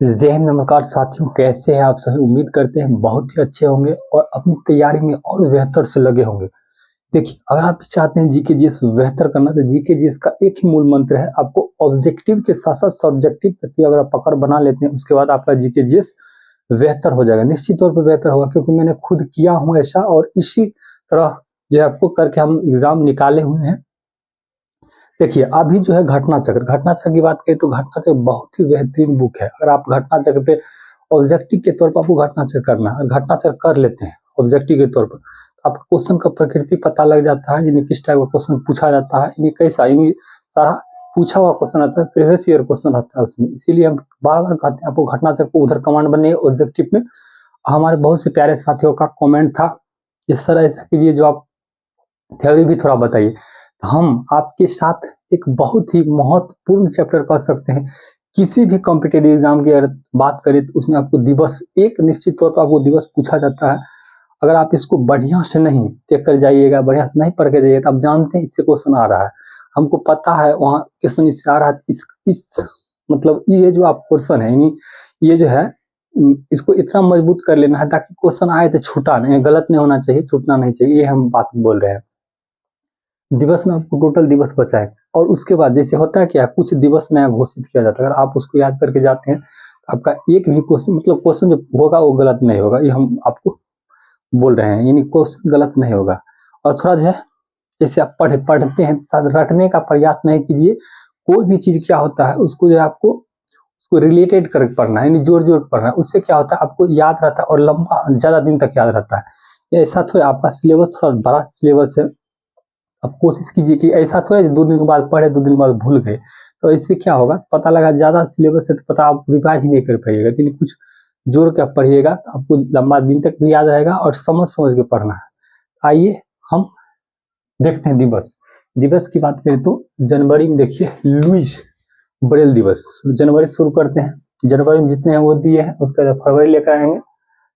जय हिंद। नमस्कार साथियों, कैसे हैं आप सभी। उम्मीद करते हैं बहुत ही अच्छे होंगे और अपनी तैयारी में और बेहतर से लगे होंगे। देखिए, अगर आप चाहते हैं जीके जीएस बेहतर करना तो जीके जीएस का एक ही मूल मंत्र है, आपको ऑब्जेक्टिव के साथ साथ सब्जेक्टिव तक अगर आप पकड़ बना लेते हैं उसके बाद आपका जीके जीएस बेहतर हो जाएगा। निश्चित तौर पर बेहतर होगा क्योंकि मैंने खुद किया हूँ ऐसा और इसी तरह जो है आपको करके हम एग्जाम निकाले हुए हैं। देखिए, अभी जो है घटना चक्र की बात करें तो घटना चक्र बहुत ही बेहतरीन बुक है। अगर आप घटना चक्र पे ऑब्जेक्टिव के तौर पर आपको घटना चक्र करना है, घटना चक्र कर लेते हैं ऑब्जेक्टिव के तौर पर, तो आपका क्वेश्चन का प्रकृति पता लग जाता है, यानी किस टाइप का क्वेश्चन पूछा जाता है, यानी कैसा, यानी सारा पूछा हुआ क्वेश्चन आता है, प्रीवियस ईयर क्वेश्चन आता है उसमें। इसीलिए हम बार बार कहते हैं आपको घटना चक्र को उधर कमांड बने ऑब्जेक्टिव में। हमारे बहुत से प्यारे साथियों का कॉमेंट था, इस तरह ऐसा कीजिए जो आप थ्योरी भी थोड़ा बताइए, तो हम आपके साथ एक बहुत ही महत्वपूर्ण चैप्टर कर सकते हैं। किसी भी कॉम्पिटेटिव एग्जाम की अगर बात करें तो उसमें आपको दिवस एक निश्चित तौर पर आपको दिवस पूछा जाता है। अगर आप इसको बढ़िया से नहीं देख कर जाइएगा, बढ़िया से नहीं पढ़ के जाइएगा, तो आप जानते हैं इससे क्वेश्चन आ रहा है, हमको पता है वहाँ क्वेश्चन इससे आ रहा है। इस मतलब ये जो आप क्वेश्चन है, यानी ये जो है इसको इतना मजबूत कर लेना है ताकि क्वेश्चन आए तो छूटा नहीं, गलत नहीं होना चाहिए, छूटना नहीं चाहिए, ये हम बात बोल रहे हैं। दिवस में आपको टोटल दिवस बचा है और उसके बाद जैसे होता है क्या, कुछ दिवस नया घोषित किया जाता है, अगर आप उसको याद करके जाते हैं तो आपका एक भी क्वेश्चन, मतलब क्वेश्चन जो होगा वो गलत नहीं होगा, ये हम आपको बोल रहे हैं, यानी क्वेश्चन गलत नहीं होगा। और थोड़ा जो है जैसे आप पढ़ते हैं रटने का प्रयास नहीं कीजिए। कोई भी चीज क्या होता है उसको जो है आपको उसको रिलेटेड करके पढ़ना है, यानी जोड़ जोड़ पढ़ना है, उससे क्या होता है आपको याद रहता है और लंबा ज्यादा दिन तक याद रहता है। ऐसा थोड़ा आपका सिलेबस थोड़ा बड़ा सिलेबस है, अब कोशिश कीजिए कि ऐसा थोड़ा 2 दिन के बाद पढ़े 2 दिन के बाद भूल गए, तो इससे क्या होगा, पता लगा ज्यादा सिलेबस है तो पता आप रिवाइज ही नहीं कर पाइएगा, लेकिन कुछ जोड़ के पढ़िएगा तो आपको लंबा दिन तक भी याद रहेगा और समझ समझ के पढ़ना है। आइए हम देखते हैं दिवस। दिवस की बात करें तो जनवरी में देखिए लुइस ब्रेल दिवस, जनवरी से शुरू करते हैं। जनवरी में जितने हैं वो दिए हैं, उसके बाद फरवरी लेकर आएंगे,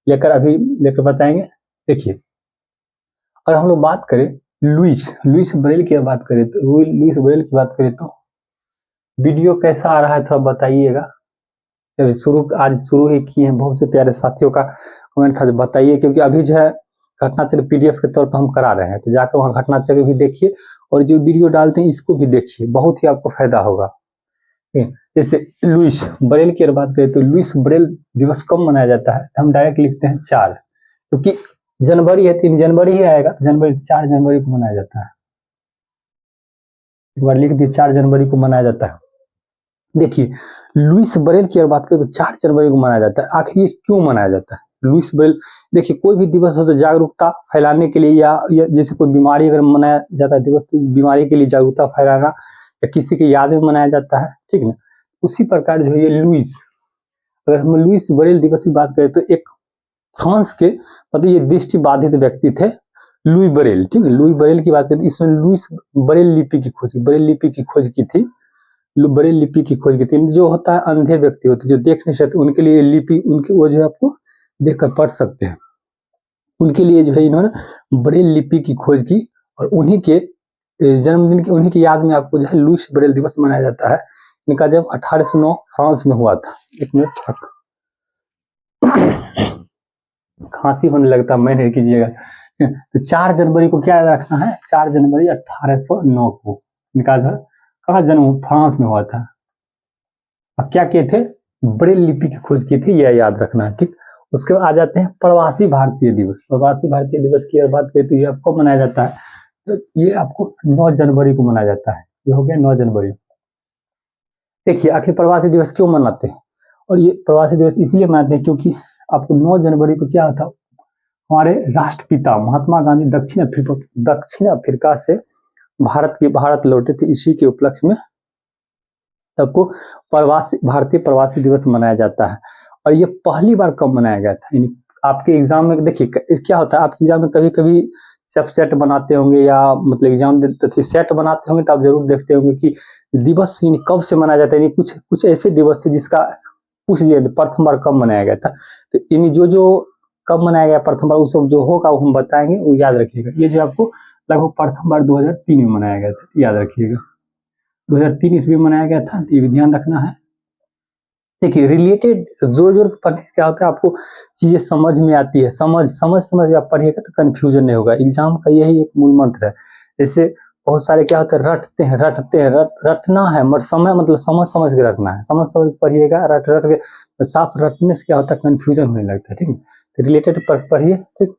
लेकर बताएंगे। देखिए, अगर हम लोग बात करें लुइस ब्रेल की बात करें तो लुइस ब्रेल की बात करें तो वीडियो कैसा आ रहा है थोड़ा बताइएगा। आज शुरू ही किए हैं, बहुत से प्यारे साथियों का कमेंट था, बताइए, क्योंकि अभी जो है घटना चक्र पीडीएफ के तौर पर हम करा रहे हैं, तो जाकर वहाँ घटना चक्र भी देखिए और जो वीडियो डालते हैं इसको भी देखिए, बहुत ही आपको फायदा होगा। जैसे लुइस ब्रेल की बात करें तो लुइस ब्रेल दिवस कब मनाया जाता है, हम डायरेक्ट लिखते हैं 4, क्योंकि जनवरी है 3 जनवरी ही आएगा, जनवरी 4 जनवरी को मनाया जाता है। एक बार लिख दिए 4 जनवरी को मनाया जाता है। देखिए, लुइस ब्रेल की अगर बात करें तो 4 जनवरी को मनाया जाता है। आखिर ये क्यों मनाया जाता है लुइस ब्रेल? देखिए, कोई भी दिवस हो तो जागरूकता फैलाने के लिए या जैसे कोई बीमारी अगर मनाया जाता है दिवस, तो बीमारी के लिए जागरूकता फैलाना या किसी की याद में मनाया जाता है, ठीक ना। उसी प्रकार जो है ये लुइस, अगर हम लुइस ब्रेल दिवस की बात करें तो एक फ्रांस के मतलब ये दृष्टि बाधित व्यक्ति थे लुई ब्रेल, ठीक है। लुई ब्रेल की बात करें, इसने लुइस ब्रेल लिपि की खोज की थी। ब्रेल लिपि की खोज की थी। जो होता है अंधे व्यक्ति होते जो देख नहीं सकते, उनके लिए लिपि, उनके वो जो है आपको देखकर पढ़ सकते हैं, उनके लिए जो है इन्होंने ब्रेल लिपि की खोज की और उन्हीं के जन्मदिन की, उन्हीं की याद में आपको जो है लुइस ब्रेल दिवस मनाया जाता है। इनका जब 1809 फ्रांस में हुआ था। एक मिनट खांसी होने लगता, मैं नहीं कीजिएगा। तो 4 जनवरी को क्या रखना है, 4 जनवरी 1809 को इनका जो कहाँ जन्म, फ्रांस में हुआ था। अब क्या किए थे, ब्रेल लिपि की खोज की थी, यह याद रखना है, ठीक। उसके बाद आ जाते हैं प्रवासी भारतीय दिवस। प्रवासी भारतीय दिवस की अगर बात करें तो ये आपको मनाया जाता है, तो ये आपको 9 जनवरी को मनाया जाता है। ये हो गया 9 जनवरी। देखिए, आखिर प्रवासी दिवस क्यों मनाते हैं, और ये प्रवासी दिवस इसलिए मनाते हैं क्योंकि आपको 9 जनवरी को क्या था, हमारे राष्ट्रपिता महात्मा गांधी दक्षिण अफ्रीका से भारत लौटे थे। इसी के उपलक्ष्य में सबको भारतीय प्रवासी दिवस मनाया जाता है। और ये पहली बार कब मनाया गया था, यानी आपके एग्जाम में देखिए क्या होता है, आपके एग्जाम में कभी कभी सब सेट बनाते होंगे या मतलब एग्जाम देते सेट बनाते होंगे, तो आप जरूर देखते होंगे कि दिवस कब से मनाया जाता है, यानी कुछ ऐसे दिवस है जिसका पूछ दिया प्रथम बार कब मनाया गया था। तो यानी जो कब मनाया गया प्रथम बार, वो सब जो होगा वो हम बताएंगे, वो याद रखिएगा। ये जो आपको लगभग प्रथम बार 2003 में मनाया गया था, याद रखिएगा 2003 ईस्वी में मनाया गया था, ये भी ध्यान रखना है। देखिए रिलेटेड जोड़ जोड़ के पढ़ने से क्या होता है, आपको चीजें समझ में आती है, समझ के आप पढ़िएगा तो कंफ्यूजन नहीं होगा। एग्जाम का यही एक मूल मंत्र है। जैसे बहुत सारे क्या होता है, रटते हैं, रटना है मगर समय मतलब समझ के रखना है, समझ के पढ़िएगा। रट के तो साफ रटने से क्या होता है, कंफ्यूजन होने लगता है। ठीक है, तो रिलेटेड पढ़िए। ठीक,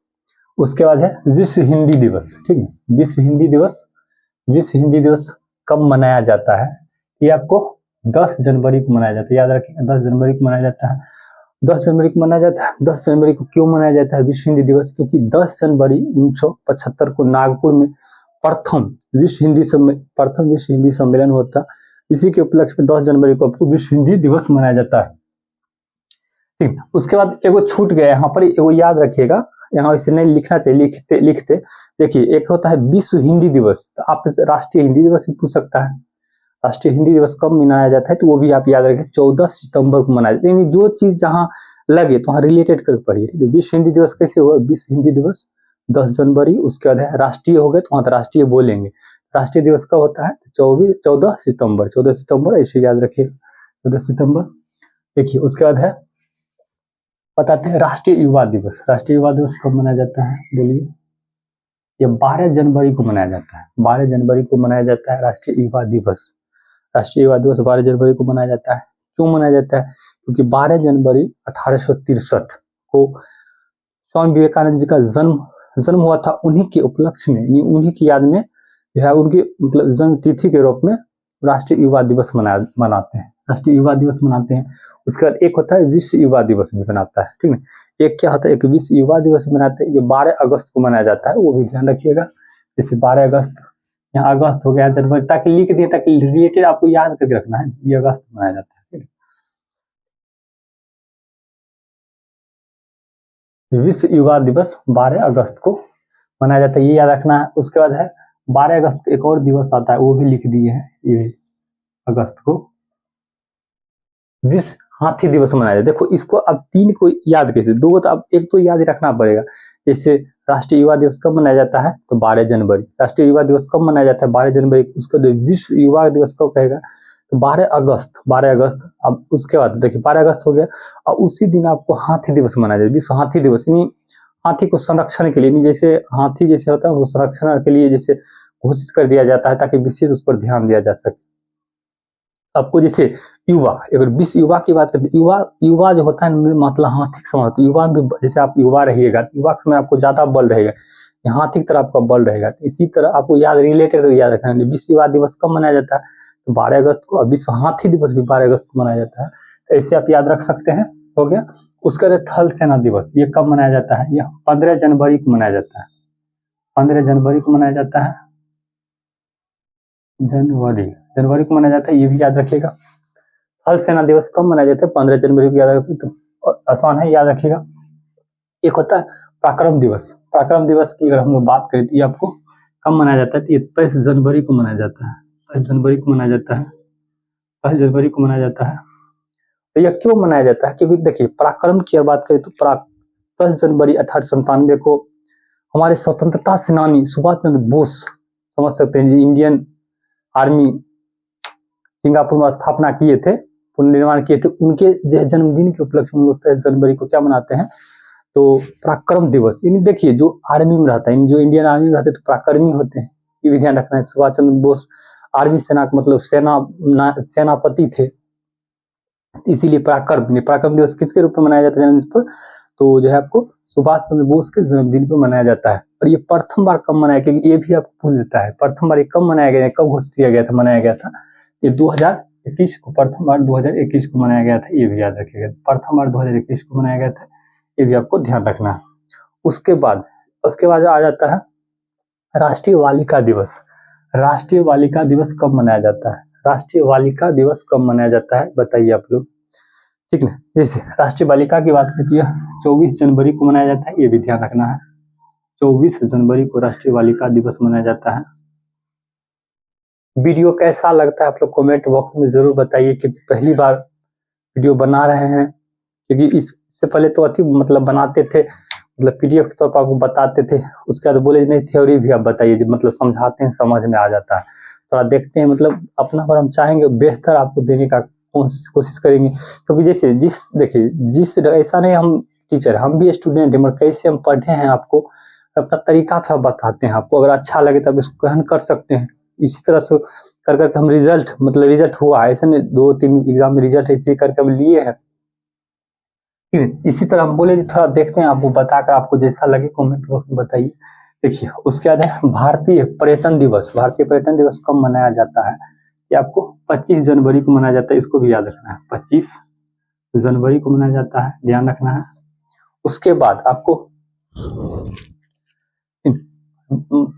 उसके बाद है विश्व हिंदी दिवस। ठीक है, विश्व हिंदी दिवस कब मनाया जाता है? ये आपको 10 जनवरी को मनाया जाता है, याद रखिए 10 जनवरी को मनाया जाता है। 10 जनवरी को मनाया जाता है। 10 जनवरी को क्यों मनाया जाता है विश्व हिंदी दिवस? क्योंकि 10 जनवरी 1975 को नागपुर में प्रथम विश्व हिंदी सम्मेलन होता। इसी के उपलक्ष्य में 10 जनवरी को आपको विश्व हिंदी दिवस मनाया जाता है। ठीक, उसके बाद एगो छूट गया यहाँ पर, एगो याद रखिएगा, यहाँ इसे नहीं लिखना चाहिए, लिखते देखिए। एक होता है विश्व हिंदी दिवस, तो आप राष्ट्रीय हिंदी दिवस भी पूछ सकता है। राष्ट्रीय हिंदी दिवस कब मनाया जाता है? तो वो भी आप याद रखें, 14 सितंबर को मनाया जाता है। यानी जो चीज जहाँ लगे तो वहाँ रिलेटेड कर पढ़िए। विश्व हिंदी दिवस कैसे हुआ? विश्व हिंदी दिवस 10 जनवरी, उसके बाद है राष्ट्रीय हो गए तो वहाँ तो राष्ट्रीय बोलेंगे। राष्ट्रीय दिवस कब होता है? 14 सितंबर ऐसे याद रखिए, 14 सितंबर। देखिए उसके बाद है बताते हैं राष्ट्रीय युवा दिवस। राष्ट्रीय युवा दिवस कब मनाया जाता है बोलिए? ये 12 जनवरी को मनाया जाता है। 12 जनवरी को मनाया जाता है राष्ट्रीय युवा दिवस। राष्ट्रीय युवा दिवस 12 जनवरी को मनाया जाता है। क्यों मनाया जाता है? क्योंकि 12 जनवरी 1863 को स्वामी विवेकानंद जी का जन्म हुआ था। उन्हीं के उपलक्ष्य में, उन्हीं की याद में जो है, उनकी मतलब जन्म तिथि के रूप में राष्ट्रीय युवा दिवस मनाते हैं। राष्ट्रीय युवा दिवस मनाते हैं। उसके बाद एक होता है विश्व युवा दिवस भी मनाता है। ठीक है, एक क्या होता है, एक विश्व युवा दिवस मनाते हैं, ये 12 अगस्त को मनाया जाता है, वो भी ध्यान रखिएगा। जैसे 12 अगस्त, यहाँ अगस्त हो गया, जनवरी, ताकि लिख दिए, ताकि रिलेटेड आपको याद करके रखना है। ये अगस्त मनाया जाता है। विश्व युवा दिवस 12 अगस्त को मनाया जाता है, ये याद रखना है। उसके बाद है 12 अगस्त को एक और दिवस आता है, वो भी लिख दिए हैं, ये अगस्त को विश्व हाथी दिवस मनाया जाता है। देखो इसको अब 3 को याद कैसे, 2 तो अब एक तो याद रखना पड़ेगा। जैसे राष्ट्रीय युवा दिवस कब मनाया जाता है? तो 12 जनवरी। राष्ट्रीय युवा दिवस कब मनाया जाता है? 12 जनवरी। उसके बाद विश्व युवा दिवस कब कहेगा? तो 12 अगस्त। 12 अगस्त। अब उसके बाद देखिए 12 अगस्त हो गया, और उसी दिन आपको हाथी दिवस मनाया जाता है, विश्व हाथी दिवस। यानी हाथी को संरक्षण के लिए, जैसे हाथी जैसे होता है वो संरक्षण के लिए जैसे घोषित कर दिया जाता है, ताकि विशेष उस पर ध्यान दिया जा सके। आपको जैसे युवा, अगर विश्व युवा की बात करते, युवा जो होता है मतलब हाथी के समान होता है। युवा में जैसे आप युवा रहिएगा, युवा के समय आपको ज्यादा बल रहेगा, हाथी की तरह आपका बल रहेगा। इसी तरह आपको याद रिलेटेड याद रखना है। विश्व युवा दिवस कब मनाया जाता है? तो 12 अगस्त को। और विश्व हाथी दिवस भी 12 अगस्त को मनाया जाता है। ऐसे आप याद रख सकते हैं। हो गया। उसके बाद थल सेना दिवस, ये कब मनाया जाता है? यह 15 जनवरी को मनाया जाता है। 15 जनवरी को मनाया जाता है। जनवरी को मनाया जाता है, ये भी याद रखिएगा। थल सेना दिवस कब मनाया जाता है? 15 जनवरी को याद रखिए, तो आसान है, याद रखिएगा। एक होता है पराक्रम दिवस। पराक्रम दिवस की अगर हम लोग बात करें तो ये आपको कब मनाया जाता है? तो ये 23 जनवरी को मनाया जाता है। 23 जनवरी को मनाया जाता है। 23 जनवरी को मनाया जाता है। तो यह क्यों मनाया जाता है? क्योंकि देखिए पराक्रम की अगर बात करें तो 23 जनवरी 1897 को हमारे स्वतंत्रता सेनानी सुभाष चंद्र बोस, समझ सकते हैं, इंडियन आर्मी सिंगापुर में स्थापना किए थे, पुनर्निर्माण किए थे, उनके जन्मदिन के उपलक्ष्य में 23 जनवरी को क्या मनाते हैं? तो पराक्रम दिवस। यानी देखिए जो आर्मी में रहता है, जो इंडियन आर्मी में रहते हैं तो पराक्रमी होते हैं, ये भी ध्यान रखना है। सुभाष चंद्र बोस आर्मी सेना का मतलब सेनापति थे, इसीलिए पराक्रम दिवस किसके रूप में मनाया जाता है जन्मदिन पर? तो जो है आपको सुभाष चंद्र बोस के जन्मदिन पर मनाया जाता है। और ये प्रथम बार कब मनाया गया, ये भी आपको पूछ देता है। प्रथम बार ये कब मनाया गया, कब घोषित किया गया था, मनाया गया था? ये 2021 को, प्रथम बार 2021 को मनाया गया था, ये भी याद रखिएगा। प्रथम बार 2021 को मनाया गया था, ये भी आपको ध्यान रखना है। उसके बाद आ जाता है राष्ट्रीय बालिका दिवस। राष्ट्रीय बालिका दिवस कब मनाया जाता है? राष्ट्रीय बालिका दिवस कब मनाया जाता है बताइए आप लोग। ठीक है, जैसे राष्ट्रीय बालिका की बात करती है 24 जनवरी को मनाया जाता है, ये भी ध्यान रखना है। 24 जनवरी को राष्ट्रीय बालिका दिवस मनाया जाता है। वीडियो कैसा लगता है आप लोग कमेंट बॉक्स में जरूर बताइए, क्योंकि पहली बार वीडियो बना रहे हैं। क्योंकि इससे पहले तो अति मतलब बनाते थे, मतलब पीडीएफ के तौर पर आपको बताते थे, उसके बाद बोले नहीं थ्योरी भी आप बताइए, जो मतलब समझाते हैं समझ में आ जाता है। थोड़ा देखते हैं, मतलब अपना पर हम चाहेंगे बेहतर आपको देने का कोशिश करेंगे, क्योंकि जैसे जिस ऐसा नहीं हम टीचर, हम भी स्टूडेंट हैं, मगर कैसे हम पढ़े हैं आपको अपना तरीका थोड़ा बताते हैं आपको, अगर अच्छा लगे तब इसको ग्रहण कर सकते हैं। इसी तरह से कर करके हम रिजल्ट हुआ है, ऐसे नहीं 2-3 एग्जाम में रिजल्ट ऐसे करके हम लिए हैं। ठीक है, इसी तरह हम बोले थोड़ा देखते हैं, आपको बताकर आपको जैसा लगे कमेंट बॉक्स में बताइए। देखिए उसके बाद है भारतीय पर्यटन दिवस। भारतीय पर्यटन दिवस कब मनाया जाता है? ये आपको 25 जनवरी को मनाया जाता है, इसको भी याद रखना है। 25 जनवरी को मनाया जाता है, ध्यान रखना है। उसके बाद आपको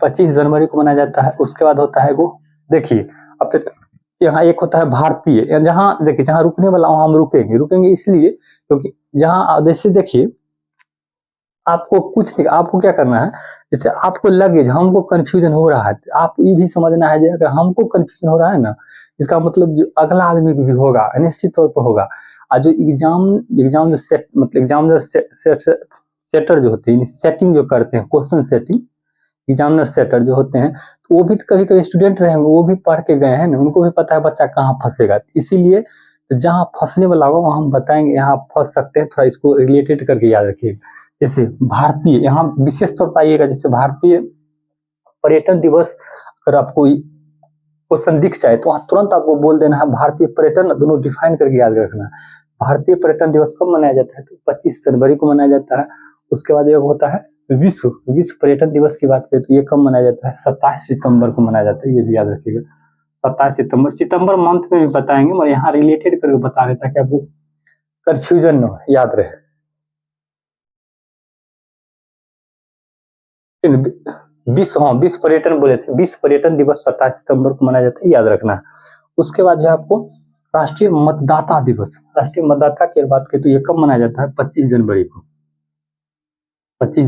25 जनवरी को मनाया जाता है। उसके बाद होता है वो, देखिए अब यहाँ एक होता है भारतीय, जहाँ देखिए जहाँ रुकने वाला वहां हम रुकेंगे इसलिए क्योंकि जहाँ जैसे देखिए आपको कुछ नहीं, आपको क्या करना है, जैसे आपको लगे हमको कंफ्यूजन हो रहा है, आप ये भी समझना है अगर हमको कंफ्यूजन हो रहा है ना, इसका मतलब जो अगला आदमी भी होगा निश्चित तौर पर होगा। और जो एग्जाम जो सेट मतलब एग्जामिनर सेटर जो होते हैं, सेटिंग जो करते हैं, क्वेश्चन सेटिंग, एग्जामिनर सेटर जो होते हैं, तो वो भी कभी कभी स्टूडेंट रहे होंगे, वो भी पढ़ के गए हैं ना, उनको भी पता है बच्चा कहाँ फंसेगा। इसीलिए जहाँ फंसने वाला होगा वहाँ हम बताएंगे यहाँ फंस सकते हैं, थोड़ा इसको रिलेटेड करके याद रखिए। जैसे भारतीय, यहाँ विशेष तौर पर आइएगा, जैसे भारतीय पर्यटन दिवस अगर आपको क्वेश्चन दिख जाए तो वहाँ तुरंत आपको बोल देना है भारतीय पर्यटन, दोनों डिफाइन करके याद रखना है। भारतीय पर्यटन दिवस कब मनाया जाता है? तो 25 जनवरी को मनाया जाता है। उसके बाद एक होता है विश्व पर्यटन दिवस की बात करें तो ये कब मनाया जाता है? 27 सितंबर को मनाया जाता है, ये भी याद रखिएगा। 27 सितंबर मंथ में भी बताएंगे, मगर यहाँ रिलेटेड करके बता रहे ताकि आपको कंफ्यूजन न हो, याद रहे। विश्व पर्यटन बोले थे, विश्व पर्यटन दिवस 27 सितंबर को मनाया जाता है, याद रखना है। उसके बाद जो है आपको राष्ट्रीय मतदाता दिवस, राष्ट्रीय मतदाता की बात करें तो ये कब मनाया जाता है? 25 जनवरी को। 25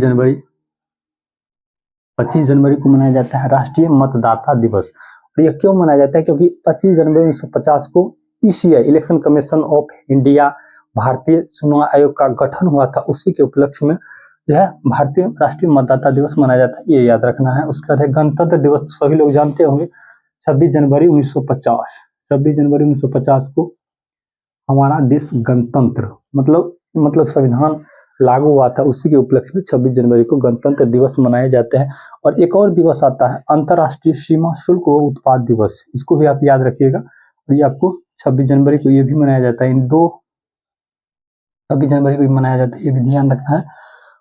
जनवरी को मनाया जाता है राष्ट्रीय मतदाता दिवस। और यह क्यों मनाया जाता है? क्योंकि 25 जनवरी 1950 को ECI election commission of India, भारतीय चुनाव आयोग का गठन हुआ था, उसी के उपलक्ष्य में जो है भारतीय राष्ट्रीय मतदाता दिवस मनाया जाता है, ये याद रखना है। उसके बाद है गणतंत्र दिवस, सभी लोग जानते होंगे 26 जनवरी 1950। 26 जनवरी 1950 को हमारा देश गणतंत्र मतलब संविधान लागू हुआ था, उसी के उपलक्ष्य में 26 जनवरी को गणतंत्र दिवस मनाए जाते हैं। और एक और दिवस आता है अंतर्राष्ट्रीय सीमा शुल्क व उत्पाद दिवस, इसको भी आप याद रखिएगा। और ये आपको 26 जनवरी को ये भी मनाया जाता है, इन दो 26 जनवरी को भी मनाया जाता है, ये भी ध्यान रखना है।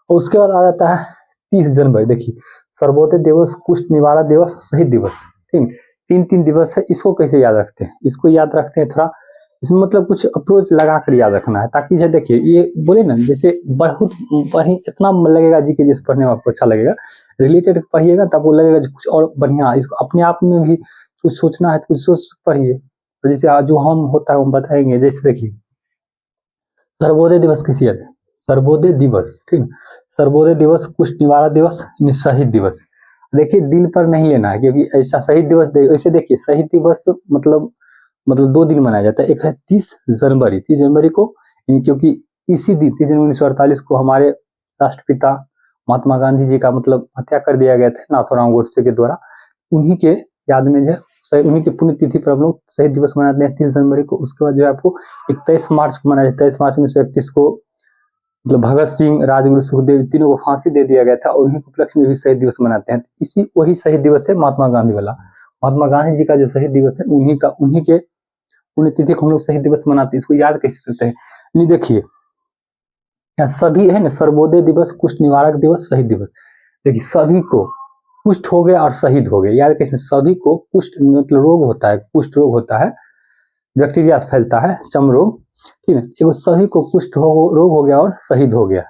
और उसके बाद आ जाता है 30 जनवरी, देखिए सर्वोदय दिवस, कुष्ठ निवारण दिवस, शहीद दिवस। ठीक, 3 दिवस है। इसको कैसे याद रखते हैं? इसको याद रखते हैं थोड़ा, इसमें मतलब कुछ अप्रोच लगा कर याद रखना है, ताकि जो देखिए ये बोले ना, जैसे बहुत पढ़े इतना लगेगा जी के जैसे पढ़ने में आपको अच्छा लगेगा, रिलेटेड पढ़िएगा तब आपको लगेगा कुछ और बढ़िया, इसको अपने आप में भी कुछ सोचना है तो कुछ सोच पढ़िए। तो जैसे जो हम होता है हम बताएंगे, जैसे देखिए सर्वोदय दिवस किसी याद है? सर्वोदय दिवस, ठीक, सर्वोदय दिवस, कुष्ठ निवारण दिवस, शहीद दिवस। देखिए दिल पर नहीं लेना है, क्योंकि ऐसा शहीद दिवस ऐसे देखिए शहीद दिवस मतलब 2 दिन मनाया जाता है। एक है 30 जनवरी को, क्योंकि इसी दिन 30 जनवरी 1948 को हमारे राष्ट्रपिता महात्मा गांधी जी का हत्या कर दिया गया था नाथूराम गोडसे के द्वारा, उन्हीं के याद में जो है उन्हीं की पुण्यतिथि पर हम लोग शहीद दिवस मनाते हैं 30 जनवरी को। उसके बाद जो है आपको 23 मार्च को मनाया जाता है। 23 मार्च 1931 को भगत सिंह, राजगुरु, सुखदेव तीनों को फांसी दे दिया गया था, और उन्हीं के उपलक्ष्य में भी शहीद दिवस मनाते हैं। इसी वही शहीद दिवस है महात्मा गांधी वाला, महात्मा गांधी जी का जो शहीद दिवस है उन्हीं के पुण्यतिथि को हम लोग शहीद दिवस मनाते हैं। इसको याद कैसे करते हैं? नहीं देखिए सभी है ना, सर्वोदय दिवस, कुष्ठ निवारक दिवस, शहीद दिवस। देखिए सभी को कुष्ठ हो गया और शहीद हो गए, याद कैसे? सभी को कुष्ठ रोग होता है, कुष्ठ रोग होता है, बैक्टीरिया से फैलता है, चर्म रोग, ठीक है। एगो सभी को कुष्ठ रोग हो गया और शहीद हो गया,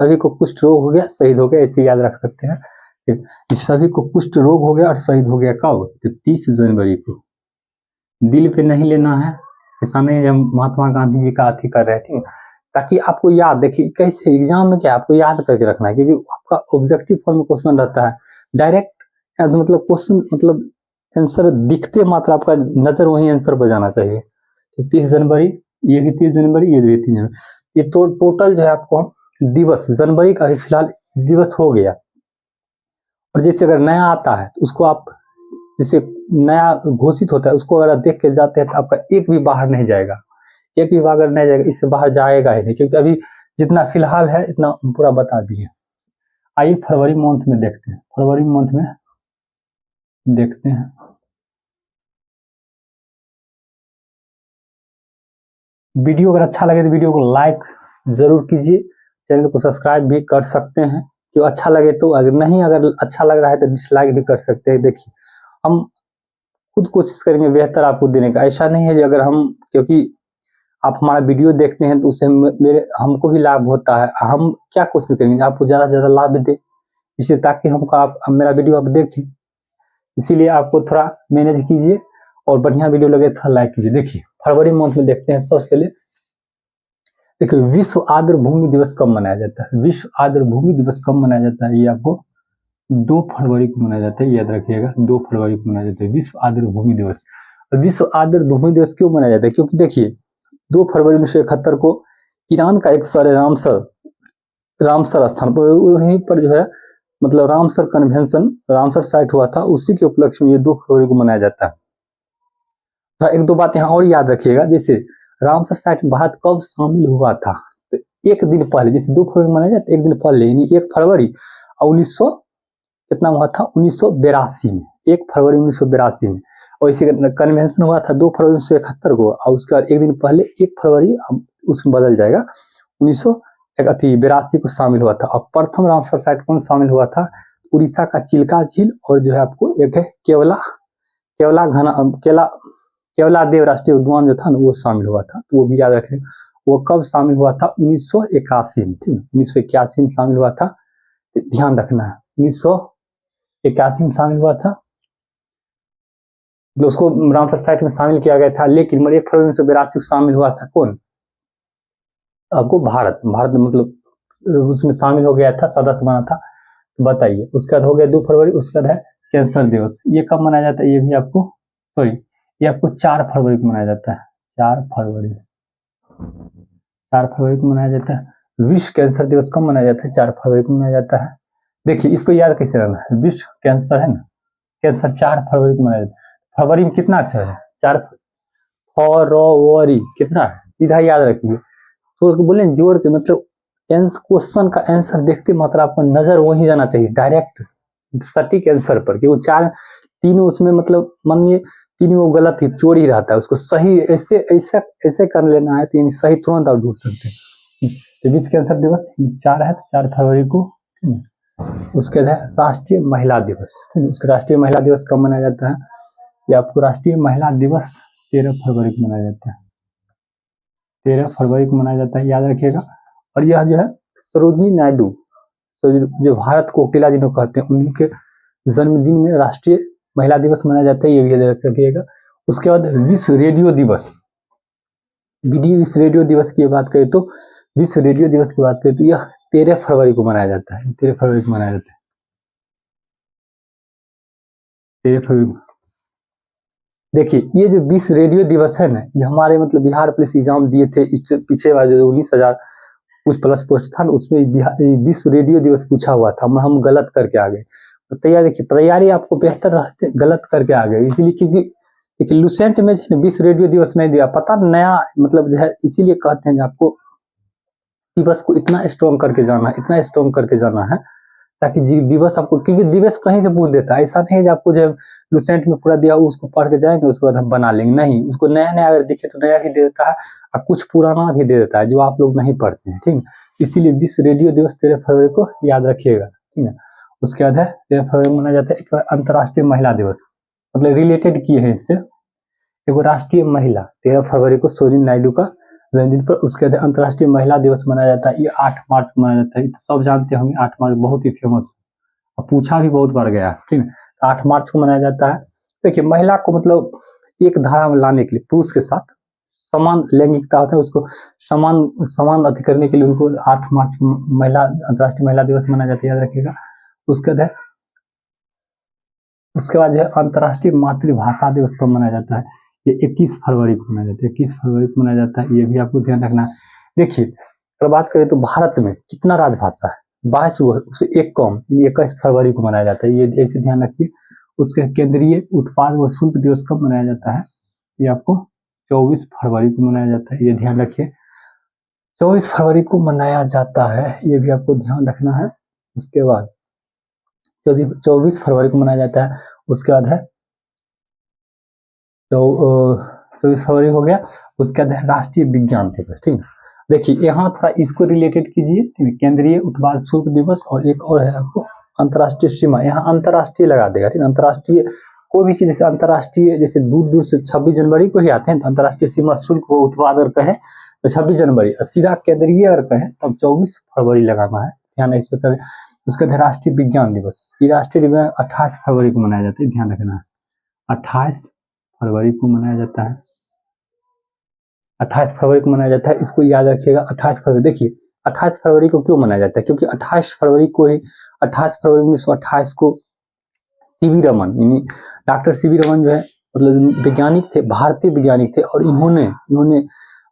सभी को कुष्ठ रोग हो गया, शहीद हो गया, ऐसे याद रख सकते हैं। ठीक, सभी को कुष्ठ रोग हो गया और शहीद हो गया कब? तो 30 जनवरी को। दिल पे नहीं लेना है, ऐसा नहीं जब महात्मा गांधी जी का अथी कर रहे थे, ताकि आपको याद, देखिए कैसे एग्जाम में क्या आपको याद करके रखना है, क्योंकि आपका ऑब्जेक्टिव फॉर्म में क्वेश्चन रहता है, डायरेक्ट क्वेश्चन आंसर दिखते मात्र आपका नजर वही आंसर पर जाना चाहिए। 30 जनवरी, ये भी 30 जनवरी, ये भी 30 जनवरी, ये तो टोटल जो है आपको दिवस जनवरी का फिलहाल दिवस हो गया। और जैसे अगर नया आता है तो उसको आप जैसे नया घोषित होता है उसको अगर आप देख के जाते हैं तो आपका एक भी बाहर नहीं जाएगा, एक भी बाहर नहीं जाएगा, इससे बाहर जाएगा ही नहीं, क्योंकि अभी जितना फिलहाल है इतना हम पूरा बता दिए। आइए फरवरी मंथ में देखते हैं, फरवरी मंथ में देखते हैं। वीडियो अगर अच्छा लगे तो वीडियो को लाइक जरूर कीजिए, चैनल को सब्सक्राइब भी कर सकते हैं कि अच्छा लगे तो, अगर नहीं अगर अच्छा लग रहा है तो डिसलाइक भी कर सकते हैं। देखिए हम खुद कोशिश करेंगे बेहतर आपको देने का, ऐसा नहीं है कि अगर हम, क्योंकि आप हमारा वीडियो देखते हैं तो उससे मेरे हमको भी लाभ होता है, हम क्या कोशिश करेंगे आपको ज़्यादा से ज़्यादा लाभ दे, इसलिए ताकि हमको आप मेरा वीडियो आप देखें, इसीलिए आपको थोड़ा मैनेज कीजिए और बढ़िया वीडियो लगे थोड़ा लाइक कीजिए। देखिए फरवरी मंथ में देखते हैं, सबसे पहले देखिए विश्व आर्द्र भूमि दिवस कब मनाया जाता है। विश्व आर्द्र भूमि दिवस कब मनाया जाता है, ये आपको 2 फरवरी को मनाया जाता है, याद रखिएगा 2 फरवरी को मनाया जाता है विश्व आर्द्र भूमि दिवस। विश्व आर्द्र भूमि दिवस क्यों मनाया जाता है, क्योंकि देखिए 2 फरवरी 1971 को ईरान का एक शहर है रामसर स्थान पर, वहीं पर जो है मतलब रामसर कन्वेंशन, रामसर साइट हुआ था, उसी के उपलक्ष्य में ये 2 फरवरी को मनाया जाता है। तो एक दो बात यहाँ और याद रखिएगा, जैसे रामसर साइट में भारत कब शामिल हुआ था, तो एक दिन पहले, जैसे 2 फरवरी मनाया जाता है एक दिन पहले, यानी 1 फरवरी और 1900 कितना हुआ था 1982 में, 1 फरवरी 1982 में, और इसी कन्वेंशन हुआ था 2 फरवरी 1971 को, और उसके बाद एक दिन पहले 1 फरवरी उसमें बदल जाएगा 1982 को शामिल हुआ था। और प्रथम रामसर साइट कौन शामिल हुआ था, उड़ीसा का चिल्का झील, और जो है आपको एक है केवला देव राष्ट्रीय उद्यान जो था ना वो शामिल हुआ था, तो वो भी याद रखें। वो कब शामिल हुआ था 1981 में, ठीक है 1981 में शामिल हुआ था, ध्यान रखना है 1981 में शामिल हुआ था, तो उसको रामसर साइट में शामिल किया गया था। लेकिन 1 फरवरी 1982 को शामिल हुआ था कौन, आपको भारत मतलब उसमें शामिल हो गया था, सदस्य बना था, बताइए। उसके बाद हो गया 2 फरवरी, उसके बाद है कैंसर दिवस, ये कब मनाया जाता है, ये भी आपको ये आपको 4 फरवरी को मनाया जाता है, 4 फरवरी को मनाया जाता है। विश्व कैंसर दिवस कब मनाया जाता है, 4 फरवरी को मनाया जाता है। देखिए इसको याद कैसे रखना है, विश्व कैंसर है ना, कैंसर 4 फरवरी को मनाया जाता है। फरवरी में कितना अक्षर है, 4 फरवरी कितना है, इधर याद रखिए, तो बोले जोड़ के, मतलब क्वेश्चन का आंसर देखते मतलब आपको नजर वहीं जाना चाहिए, डायरेक्ट सटीक आंसर पर, कि वो 3 उसमें मतलब मानिए 3 वो गलत ही चोर ही रहता है, उसको सही ऐसे कर लेना है, तो यानी सही तुरंत आप ढूंढ सकते हैं। तो विश्व कैंसर दिवस 4 है, 4 फरवरी को। उसके बाद राष्ट्रीय महिला दिवस, उसके राष्ट्रीय महिला दिवस कब मनाया जाता है, ये आपको राष्ट्रीय महिला दिवस 13 फरवरी को मनाया जाता है, 13 फरवरी को मनाया जाता है, याद रखिएगा। और यह जो है सरोजिनी नायडू, जो भारत को अकेला जिन्हों कहते हैं, उनके जन्मदिन में राष्ट्रीय महिला दिवस मनाया जाता है, ये भी याद रखिएगा। उसके बाद विश्व रेडियो दिवस, विश्व रेडियो दिवस की बात करें तो, विश्व रेडियो दिवस की बात करें तो यह 13 फरवरी को मनाया जाता है, 13 फरवरी को मनाया जाता है, 13 फरवरी। देखिए ये जो विश्व रेडियो दिवस है ना, ये हमारे मतलब बिहार पुलिस एग्जाम दिए थे, इससे पीछे वाले जो 19,000 कुछ प्लस पोस्ट था ना, उसमें विश्व रेडियो दिवस पूछा हुआ था, हम गलत करके आ गए। तो तैयारी आपको बेहतर रहते, गलत करके आ गए, इसीलिए क्योंकि लुसेंट में विश्व रेडियो दिवस नहीं दिया, पता नया मतलब जो है, इसीलिए कहते हैं आपको दिवस को इतना स्ट्रॉन्ग करके जाना है, ताकि दिवस आपको, क्योंकि दिवस कहीं से पूछ देता है, ऐसा नहीं है आपको जब लुसेंट में पूरा दिया उसको पढ़ के जाएंगे उसके बाद हम बना लेंगे, नहीं, उसको नया अगर दिखे तो नया भी दे देता है और कुछ पुराना भी दे देता है जो आप लोग नहीं पढ़ते हैं, ठीक है। इसीलिए विश्व रेडियो दिवस 13 फरवरी को याद रखिएगा, ठीक है। उसके बाद है 13 फरवरी मनाया जाता है एक अंतर्राष्ट्रीय महिला दिवस, मतलब रिलेटेड किए हैं इससे, एक राष्ट्रीय महिला 13 फरवरी को सरोजिनी नायडू का जन्मदिन पर। उसके बाद अंतर्राष्ट्रीय महिला दिवस मनाया जाता है, ये 8 मार्च को मनाया जाता है, तो सब जानते होंगे 8 मार्च बहुत ही फेमस, पूछा भी बहुत बार गया, ठीक है। 8 मार्च को मनाया जाता है। देखिए महिला को मतलब एक धारा में लाने के लिए, पुरुष के साथ समान लैंगिकता होता है, उसको समान अति करने के लिए उनको 8 मार्च को अंतर्राष्ट्रीय महिला दिवस मनाया जाता है, याद रखिएगा। उसके बाद जो है अंतर्राष्ट्रीय मातृभाषा दिवस कब मनाया जाता है, ये 21 फरवरी को मनाया जाता है, 21 फरवरी को मनाया जाता है, ये भी आपको ध्यान रखना है। देखिए अगर बात करें तो भारत में कितना राजभाषा है, 22 उससे एक कम, 21 फरवरी को मनाया जाता है, ये ऐसे ध्यान रखिए। उसके केंद्रीय उत्पाद व शुल्क दिवस कब मनाया जाता है? ये आपको 24 फरवरी को मनाया जाता है, ये ध्यान रखिए। 24 फरवरी को मनाया जाता है, ये भी आपको ध्यान रखना है। उसके बाद 24 फरवरी को मनाया जाता है। उसके बाद है 24 फरवरी हो गया। उसके बाद है राष्ट्रीय विज्ञान दिवस, ठीक है। देखिए यहाँ थोड़ा इसको रिलेटेड कीजिए, ठीक है। केंद्रीय उत्पाद शुल्क दिवस और एक और है आपको अंतर्राष्ट्रीय सीमा, यहाँ अंतर्राष्ट्रीय लगा देगा, ठीक है। अंतर्राष्ट्रीय कोई भी चीज जैसे अंतर्राष्ट्रीय, जैसे दूर दूर से 26 जनवरी को ही आते हैं, तो अंतर्राष्ट्रीय सीमा शुल्क व उत्पाद अगर कहे तो 26 जनवरी, सीधा केंद्रीय अगर कहे तब 24 फरवरी लगाना है, ध्यान ऐसे करें। उसके बाद राष्ट्रीय विज्ञान दिवस, ये राष्ट्रीय विज्ञान 28 फरवरी को मनाया जाता है, ध्यान रखना है। 28 फरवरी को मनाया जाता है, 28 फरवरी को मनाया जाता है, इसको याद रखिएगा। 28 फरवरी, देखिए 28 फरवरी को क्यों मनाया जाता है? क्योंकि 28 फरवरी को ही 28 फरवरी 1928 को सीवी रमन, यानी डॉक्टर सीवी रमन जो है मतलब वैज्ञानिक थे, भारतीय वैज्ञानिक थे, और इन्होंने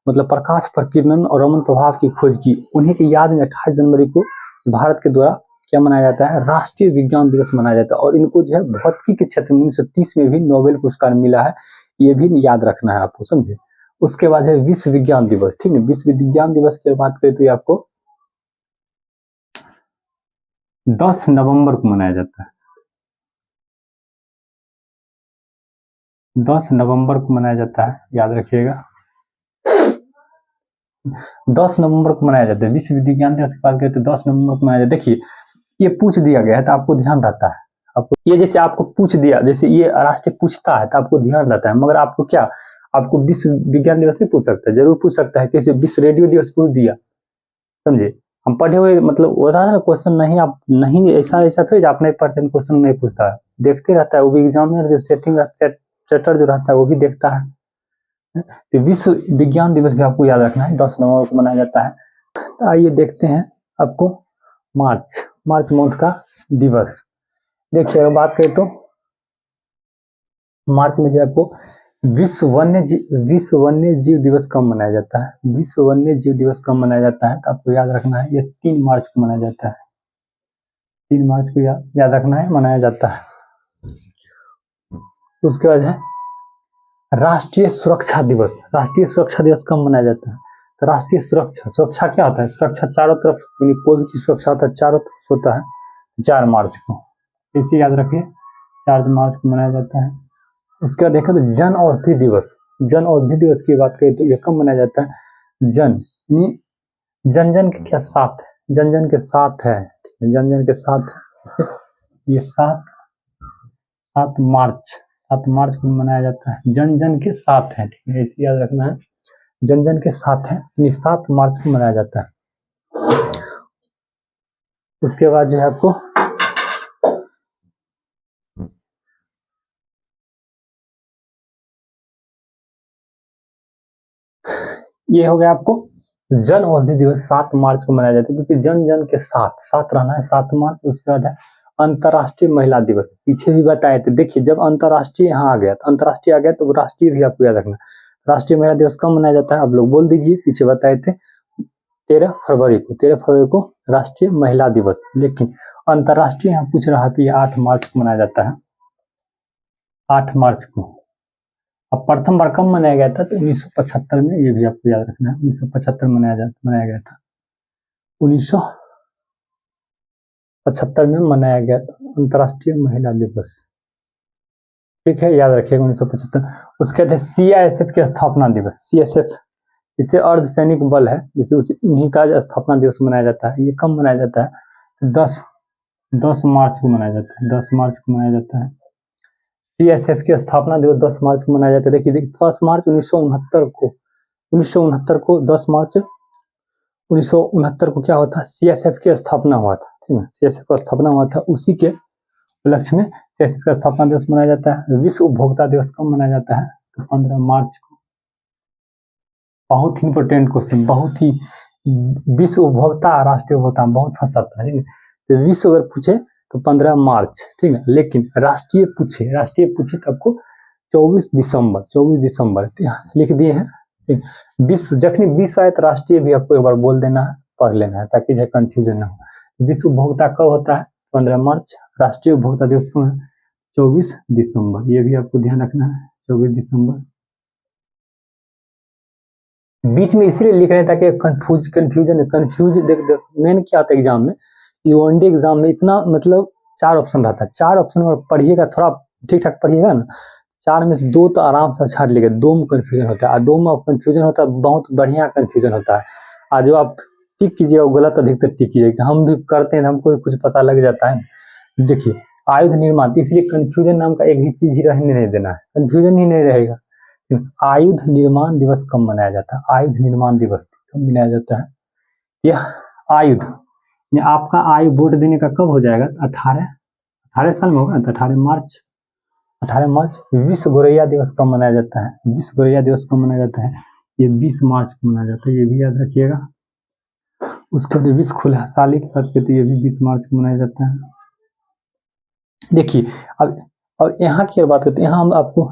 मतलब प्रकाश प्रकीर्णन और रमन प्रभाव की खोज की। उन्हीं की याद में 28 जनवरी को भारत के द्वारा क्या मनाया जाता है? राष्ट्रीय विज्ञान दिवस मनाया जाता है। और इनको जो है भौतिकी के क्षेत्र में 1930 में भी नोबेल पुरस्कार मिला है, ये भी याद रखना है आपको, समझे। उसके बाद है विश्व विज्ञान दिवस, ठीक है। विश्व विज्ञान दिवस की बात करें तो ये आपको 10 नवंबर को मनाया जाता है, 10 नवंबर को मनाया जाता है, याद रखिएगा। 10 नवंबर को मनाया जाता है विश्व विज्ञान दिवस की बात करें तो 10 नवंबर को मनाया जाता है। देखिए ये पूछ दिया गया है तो आपको ध्यान रहता है, आपको ये जैसे आपको पूछ दिया, जैसे ये राष्ट्रीय पूछता है तो आपको ध्यान रहता है, मगर आपको क्या, आपको विश्व विज्ञान दिवस भी पूछ सकता है, जरूर पूछ सकता है। कैसे विश्व रेडियो दिवस पूछ दिया, समझे। हम पढ़े हुए मतलब होता है ना क्वेश्चन, नहीं आप नहीं ऐसा थोड़ी आप नहीं पढ़ते क्वेश्चन नहीं पूछता है, देखते रहता है वो भी। एग्जामिनर जो सेटर जो रहता है वो भी देखता है। तो विश्व विज्ञान दिवस भी आपको याद रखना है, 10 नवंबर को मनाया जाता है। तो आइए देखते हैं आपको मार्च मंथ का दिवस। देखिए अगर बात करें तो मार्च में जो आपको विश्व वन्य जीव दिवस कब मनाया जाता है? विश्व वन्य जीव दिवस कब मनाया जाता है? तो आपको याद रखना है, ये 3 मार्च को मनाया जाता है, 3 मार्च को याद रखना है, मनाया जाता है। उसके बाद है राष्ट्रीय सुरक्षा दिवस। राष्ट्रीय सुरक्षा दिवस कब मनाया जाता है? तो राष्ट्रीय सुरक्षा क्या होता है? सुरक्षा चारों तरफ, यानी कोई भी चीज सुरक्षा होता है चारों तरफ होता है, 4 मार्च को, इसे याद रखिए, 4 मार्च को मनाया जाता है। उसके बाद देखा तो जन औषधि दिवस। जन औषधि दिवस की बात करें तो यह कब मनाया जाता है? जन जन के क्या साथ, जन के साथ है, जन के साथ, ये 7 मार्च को मनाया जाता है, जन के साथ है, ठीक है, इसे याद रखना है, जन के साथ है, यानी 7 मार्च को मनाया जाता है। उसके बाद जो है आपको ये हो गया आपको जन औषधि दिवस 7 मार्च को मनाया जाता है, क्योंकि जन के साथ रहना है, 7 मार्च। उसके बाद है अंतर्राष्ट्रीय महिला दिवस, पीछे भी बताए थे। देखिए जब अंतर्राष्ट्रीय यहाँ आ गया तो अंतर्राष्ट्रीय आ गया तो राष्ट्रीय भी आपको याद रखना। राष्ट्रीय महिला दिवस कब मनाया जाता है? आप लोग बोल दीजिए, पीछे बताए थे 13 फरवरी को राष्ट्रीय महिला दिवस। लेकिन अंतर्राष्ट्रीय यहाँ पूछ रहा था, ये 8 मार्च को मनाया जाता है, 8 मार्च को। अब प्रथम बार कब मनाया गया था? तो 1975 में, ये भी आपको याद रखना है, 1975 मनाया गया था, 1975 में मनाया गया था अंतर्राष्ट्रीय महिला दिवस, ठीक है, याद रखिएगा 1975। उसके बाद CISF की स्थापना दिवस। CISF इसे अर्धसैनिक बल है, जिसे उन्हीं का स्थापना दिवस मनाया जाता है। ये कब मनाया जाता है? 10 मार्च को मनाया जाता है, 10 मार्च को मनाया जाता है। CISF की स्थापना दिवस 10 मार्च को मनाया जाता है। देखिए 10 मार्च 1969 को 10 मार्च 1969 को क्या होता है? CISF की स्थापना हुआ था, ठीक है, CISF का स्थापना हुआ था, उसी के उपलक्ष्य में CISF का स्थापना दिवस मनाया जाता है। विश्व उपभोक्ता दिवस कब मनाया जाता है? तो 15 मार्च को। बहुत ही इंपॉर्टेंट क्वेश्चन, बहुत ही, विश्व उपभोक्ता राष्ट्रीय उपभोक्ता बहुत फंसाता है, तो विश्व अगर पूछे तो 15 मार्च, ठीक है, लेकिन राष्ट्रीय पूछे तो आपको 24 दिसंबर लिख दिए हैं, ठीक। विश्व जखनी विश्व आए तो राष्ट्रीय भी आपको एक बार बोल देना है, पढ़ लेना है, ताकि जो कंफ्यूजन ना हो। विश्व उपभोक्ता कब होता है? 15 मार्च। राष्ट्रीय उपभोक्ता दिवस कब है? 24 दिसंबर, ये भी आपको ध्यान रखना है, 24 दिसंबर। बीच में इसलिए लिख रहे हैं ताकि कंफ्यूज देख देख मेन क्या होता है एग्जाम में, ये वनडे एग्जाम में इतना मतलब 4 ऑप्शन रहता है, 4 ऑप्शन और पढ़िएगा थोड़ा ठीक ठाक पढ़िएगा ना, 4 में से 2 तो आराम से छाट लेगा, 2 में कंफ्यूजन होता है, 2 में कंफ्यूजन होता है, बहुत बढ़िया कंफ्यूजन होता है। आज जो आप टिक कीजिएगा वो गलत अधिकतर टिक कीजिएगा, हम भी करते हैं, हमको भी कुछ पता लग जाता है। देखिए आयुध निर्माण, इसलिए कंफ्यूजन नाम का एक भी चीज ही रहने नहीं देना है, कंफ्यूजन ही नहीं रहेगा। आयुध निर्माण दिवस कब मनाया जाता है, आयुध निर्माण दिवस कब मनाया जाता है, यह आयुध ये आपका आयु वोट देने का कब हो जाएगा, 18 साल में होगा तो 18 मार्च। विश्व गोरैया दिवस कब मनाया जाता है, विश्व गोरैया दिवस कब मनाया जाता है, ये 20 मार्च को मनाया जाता है, ये भी याद रखिएगा। उसके बाद विश्व खुशहाली की बात करते ये भी 20 मार्च को मनाया जाता है। देखिए अब यहाँ की बात करते हैं, यहाँ हम आपको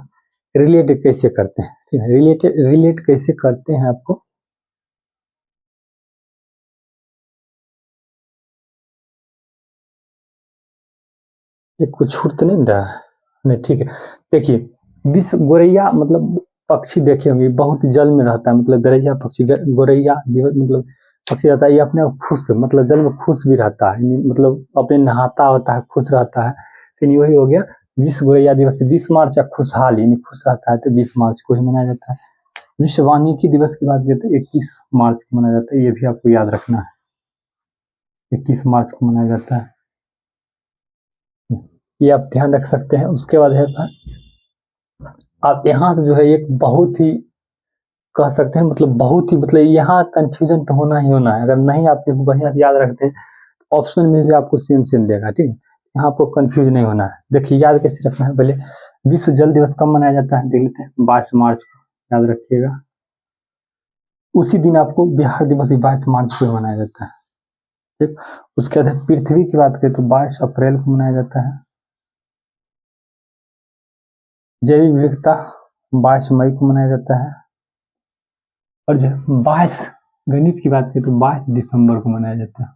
रिलेट कैसे करते हैं, ठीक है, रिलेट कैसे करते हैं आपको, ये कुछ छूट तो नहीं रहा है, नहीं ठीक है। देखिए विश्व गोरैया मतलब पक्षी देखे होंगे, बहुत जल में रहता है, मतलब गरैया पक्षी, गोरैया मतलब पक्षी रहता है, ये अपने आप खुश मतलब जल में खुश भी रहता है, मतलब अपने नहाता होता है, खुश रहता है, लेकिन वही हो गया विश्व गोरैया दिवस। 20 मार्च खुशहाल यानी खुश रहता है तो 20 मार्च को ही मनाया जाता है। विश्व वानिकी दिवस की बात करते हैं 21 मार्च को मनाया जाता है, ये भी आपको याद रखना है, 21 मार्च को मनाया जाता है, ये आप ध्यान रख सकते हैं। उसके बाद है आप यहाँ से जो है एक बहुत ही कह सकते हैं, मतलब बहुत ही मतलब यहाँ कंफ्यूजन तो होना ही होना है, अगर नहीं आप इसको बढ़िया से याद रखते हैं ऑप्शन में भी आपको सेम देगा, ठीक है, यहाँ आपको कंफ्यूज नहीं होना है। देखिए याद कैसे रखना है, पहले विश्व जल दिवस कब मनाया जाता है देख लेते हैं, 22 मार्च को याद रखिएगा। उसी दिन आपको बिहार दिवस भी 22 मार्च को मनाया जाता है, ठीक। उसके बाद पृथ्वी की बात करें तो 22 अप्रैल को मनाया जाता है। जैविक विविधता 22 मई को मनाया जाता है। और जो 22 गणित की बात करें तो 22 दिसंबर को मनाया जाता है,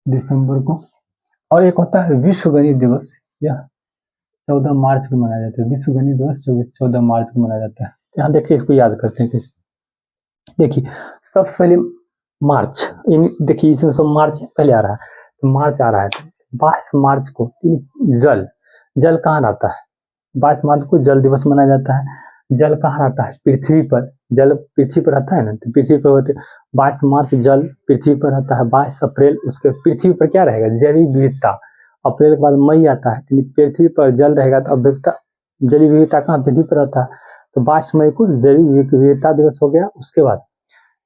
दिसंबर को। और एक होता है विश्व गणित दिवस, यह 14 मार्च को मनाया जाता है, विश्व गणित दिवस 14 मार्च को मनाया जाता है। यहाँ देखिए इसको याद करते हैं कैसे, देखिए सबसे पहले मार्च, देखिए इसमें सब मार्च पहले आ रहा है, तो मार्च आ रहा है, 22 मार्च को जल, जल कहाँ रहता है, 22 मार्च को जल दिवस मनाया जाता है। जल कहाँ रहता है, पृथ्वी पर, जल पृथ्वी पर रहता है ना, तो पृथ्वी पर होते 22 मार्च जल पृथ्वी पर रहता है। 22 अप्रैल उसके पृथ्वी पर क्या रहेगा, जैविक विविधता। अप्रैल के बाद मई आता है, तो पृथ्वी पर जल रहेगा तो विविधता, जैविक विविधता कहाँ पृथ्वी पर रहता है, तो 22 मई को जैविक विविधता दिवस हो गया। उसके बाद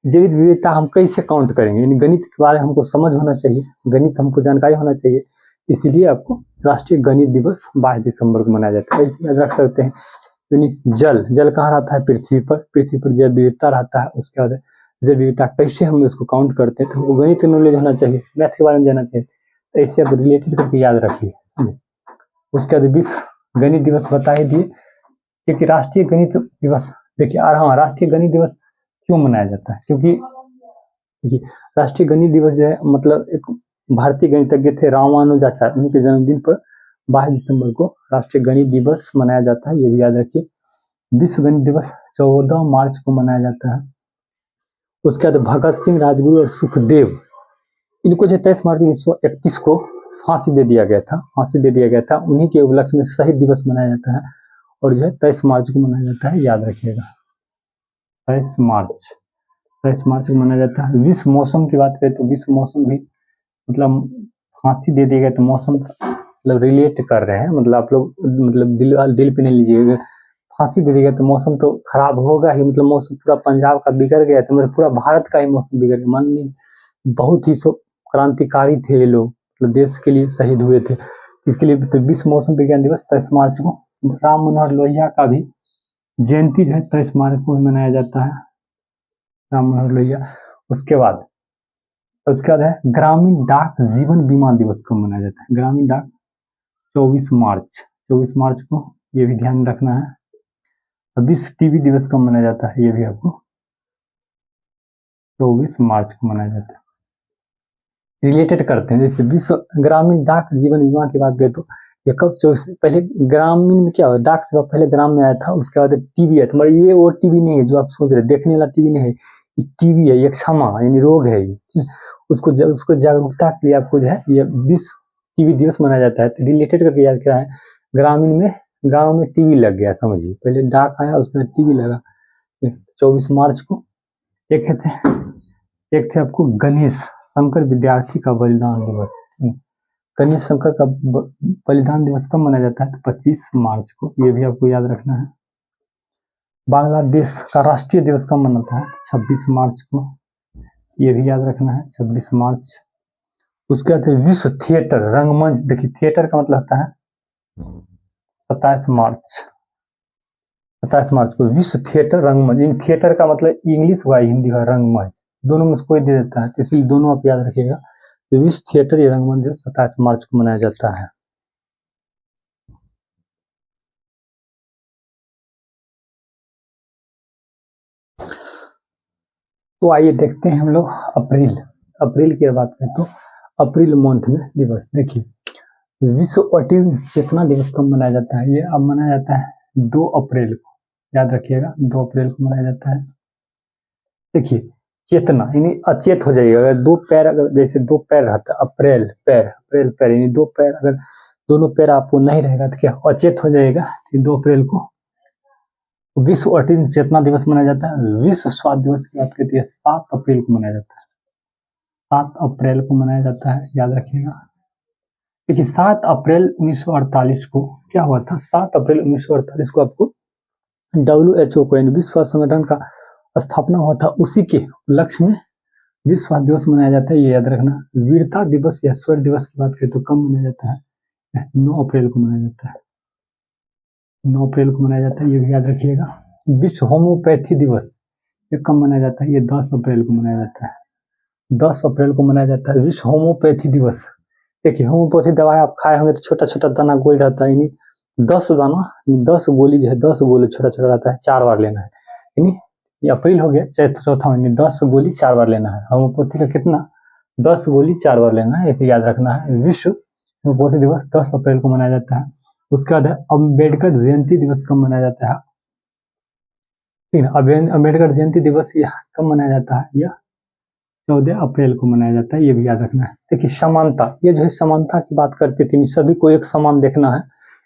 जैविक विविधता हम कैसे काउंट करेंगे, यानी गणित के बारे में हमको समझ होना चाहिए, गणित हमको जानकारी होना चाहिए, इसीलिए आपको राष्ट्रीय गणित दिवस 22 दिसंबर को मनाया जाता है। ऐसे याद रख सकते हैं, यानी जल, जल कहाँ रहता है, पृथ्वी पर, पृथ्वी पर जैव विविधता रहता है। उसके बाद जैव विविधता कैसे हम उसको काउंट करते हैं, तो वो गणित नॉलेज होना चाहिए, मैथ के बारे में जानना चाहिए, तो ऐसे आप रिलेटेड करके याद रखिए। उसके बाद विश्व गणित दिवस बता ही दिए, क्योंकि राष्ट्रीय गणित दिवस, देखिए हाँ राष्ट्रीय गणित दिवस क्यों मनाया जाता है, क्योंकि देखिए राष्ट्रीय गणित दिवस जो है मतलब एक भारतीय गणितज्ञ थे रामानुजाचार्य, उनके जन्मदिन पर 22 दिसंबर को राष्ट्रीय गणित दिवस मनाया जाता है, ये भी याद रखिए। विश्व गणित दिवस 14 मार्च को मनाया जाता है। उसके बाद भगत सिंह, राजगुरु और सुखदेव, इनको जो 23 मार्च 1931 को फांसी दे दिया गया था, फांसी दे दिया गया था, उन्हीं के उपलक्ष्य में शहीद दिवस मनाया जाता है, और जो है 23 मार्च को मनाया जाता है, याद रखिएगा 23 मार्च, 23 मार्च को मनाया जाता है। विश्व मौसम की बात करें तो विश्व मौसम भी मतलब फांसी दे दिया गया तो मौसम मतलब रिलेट कर रहे हैं, मतलब आप लोग मतलब दिल पे नहीं लीजिएगा, फांसी दे दिया तो मौसम तो खराब होगा ही, मतलब मौसम पूरा पंजाब का बिगड़ गया तो मतलब पूरा भारत का ही मौसम बिगड़ गया, मान लीजिए बहुत ही क्रांतिकारी थे ये लोग, मतलब देश के लिए शहीद हुए थे, इसके लिए तो विश्व मौसम विज्ञान दिवस 23 मार्च को। राम मनोहर लोहिया का भी जयंती जो है 23 मार्च को मनाया जाता है, राम मनोहर लोहिया। उसके बाद है ग्रामीण डाक जीवन बीमा दिवस को मनाया जाता है, ग्रामीण डाक 24 मार्च को, ये भी ध्यान रखना है। विश्व टीबी दिवस कब मनाया जाता है, ये भी आपको 24 मार्च को मनाया जाता है। रिलेटेड करते हैं। जैसे विश्व ग्रामीण डाक जीवन बीमा की बात करें तो ये कब 24 पहले ग्रामीण में क्या हुआ, डाक सेवा पहले ग्राम में आया था, उसके बाद टीबी आया था, मगर ये वो टीबी नहीं है जो आप सोच रहे, देखने वाला टीबी नहीं है, ये टीबी है, ये क्षमा यानी रोग है ये। उसको जागरूकता के लिए आपको जो है ये विश्व टीबी दिवस मनाया जाता है। तो रिलेटेड करके याद क्या है, ग्रामीण में गाँव में टीबी लग गया समझिए, पहले डाक आया उसमें टीबी लगा 24 मार्च को। एक थे आपको गणेश शंकर विद्यार्थी का बलिदान दिवस। गणेश शंकर का बलिदान दिवस कब मनाया जाता है, तो 25 मार्च को, ये भी आपको याद रखना है। बांग्लादेश का राष्ट्रीय दिवस कब मनाता है, 26 मार्च को, ये भी याद रखना है 26 मार्च। उसके बाद विश्व थिएटर रंगमंच, देखिए थिएटर का मतलब होता है 27 मार्च, 27 मार्च को विश्व थिएटर रंगमंच। थिएटर का मतलब इंग्लिश हुआ हिंदी का रंगमंच, दोनों में से कोई दे देता है, तो इसलिए दोनों आप याद रखिएगा। तो विश्व थिएटर या रंगमंच 27 मार्च को मनाया जाता है। तो आइए देखते हैं हम लोग अप्रैल की बात करें तो अप्रैल मंथ में दिवस देखिए विश्व ऑटिज्म चेतना दिवस कब मनाया जाता है, ये अब मनाया जाता है 2 अप्रैल को, याद रखिएगा 2 अप्रैल को मनाया जाता है। देखिए चेतना यानी अचेत हो जाएगा, अगर 2 पैर, अगर जैसे 2 पैर रहता है अप्रैल पैर यानी 2 पैर, अगर दोनों पैर आपको नहीं रहेगा तो क्या अचेत हो जाएगा। 2 अप्रैल को विश्व ऑटिज्म चेतना दिवस मनाया जाता है। विश्व स्वास्थ्य दिवस की बात करते हैं 7 अप्रैल को मनाया जाता है, 7 अप्रैल को मनाया जाता है, याद रखिएगा। देखिए 7 अप्रैल 1948 को क्या हुआ था, 7 अप्रैल 1948 को आपको WHO को यानी विश्व स्वास्थ्य संगठन का स्थापना हुआ था, उसी के लक्ष्य में विश्व स्वास्थ्य दिवस मनाया जाता है, ये याद रखना। वीरता दिवस या शौर्य दिवस की बात करें तो कब मनाया जाता है, 9 अप्रैल को मनाया जाता है, 9 अप्रैल को मनाया जाता है, ये भी याद रखिएगा। विश्व होम्योपैथी दिवस ये कब मनाया जाता है, ये 10 अप्रैल को मनाया जाता है, 10 अप्रैल को मनाया जाता है विश्व होम्योपैथी दिवस। देखिए होम्योपैथी दवाई आप खाए होंगे तो छोटा छोटा दाना गोली रहता है, यानी 10 दाना 10 गोली जो है 10 गोली छोटा छोटा रहता है, 4 बार लेना है, यानी ये अप्रैल हो गया चौथा महीने, 10 गोली 4 बार लेना है। होम्योपैथी का कितना, 10 गोली 4 बार लेना है, इसे याद रखना है। विश्व होम्योपैथी दिवस 10 अप्रैल को मनाया जाता है। उसके बाद अम्बेडकर जयंती दिवस कब मनाया जाता है, अम्बेडकर जयंती दिवस यह कब मनाया जाता है, यह 14 अप्रैल को मनाया जाता है, ये भी याद रखना है। देखिए समानता, ये जो है समानता की बात करते थे, सभी को एक समान देखना है,